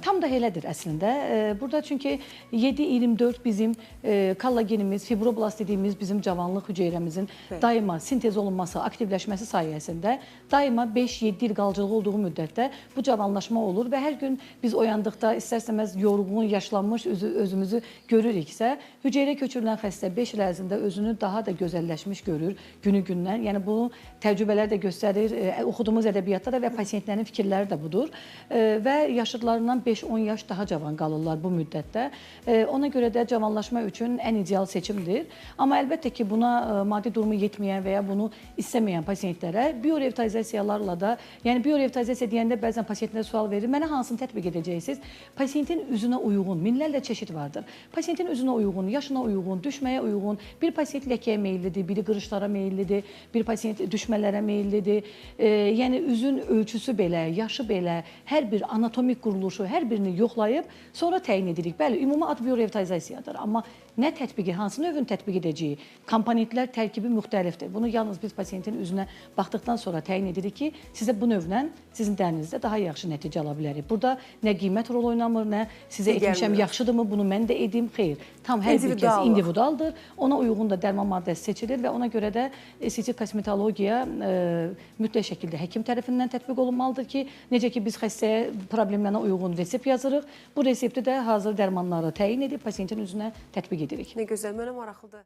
Tam da elədir əslində. Burada çünki 7-24 bizim kollagenimiz, fibroblast dediyimiz bizim cavanlıq hüceyrəmizin daima sintez olunması, aktivləşməsi sayəsində daima 5-7 il qalıcılığı olduğu müddətdə bu cavanlaşma olur və hər gün biz oyandıqda istər-istəməz yorğun, yaşlanmış özümüzü görürüksə, hüceyrə köçürülən xəstə 5 il ərzində özünü daha da gözəlləşmiş görür günü-gündən. Yəni bunu təcrübələr də göstərir, oxuduğumuz ədəbiyyatda da və pasientlərin fikirləri də budur və yaşıdlarından 5-10 yaş daha cavan qalırlar bu müddətdə. Ona görə də cavanlaşma üçün ən ideal seçimdir. Amma əlbəttə ki, buna maddi durumu yetməyən və ya bunu istəməyən pasientlərə biorevitalizasiyalarla da, yəni biorevitalizasiya deyəndə bəzən pasientlər sual verir, mənə hansını tətbiq edəcəksiniz? Pasientin üzünə uyğun, minlərlə çeşid vardır. Pasientin üzünə uyğun, yaşına uyğun, düşməyə uyğun, bir pasient ləkəyə meyillidir, biri qırışlara meyillidir, bir pasient düşmələrə meyillidir. Yəni üzün ölçüsü belə, yaşı belə, hər bir anatomik quruluşu, hər birini yoxlayıb, sonra təyin edirik. Bəli, ümumi ad biorevitalizasiyadır. Amma nə tətbiqi, hansı növün tətbiq edəcəyi, komponentlər tərkibi müxtəlifdir. Bunu yalnız biz pasientin üzünə baxdıqdan sonra təyin edirik ki, sizə bu növlə sizin dərinizdə daha yaxşı nəticə ala bilərik. Burada nə qiymət rol oynamır, nə sizə etmişəm yaxşıdırmı, bunu mən də edim, xeyr. Tam hər bir kəs individualdır. Ona uyğun da dərman maddəsi seçilir və ona görə də estetik kosmetologiya mütləq şəkildə həkim tərəfindən tətbiq olunmalıdır ki, necə ki biz xəstəyə problemlərinə uyğun resept yazırıq, bu resepti də hazır dərmanları təyin edib pasientin üzünə tətbiq edirik. Nə gözəl, mənə maraqlıdır.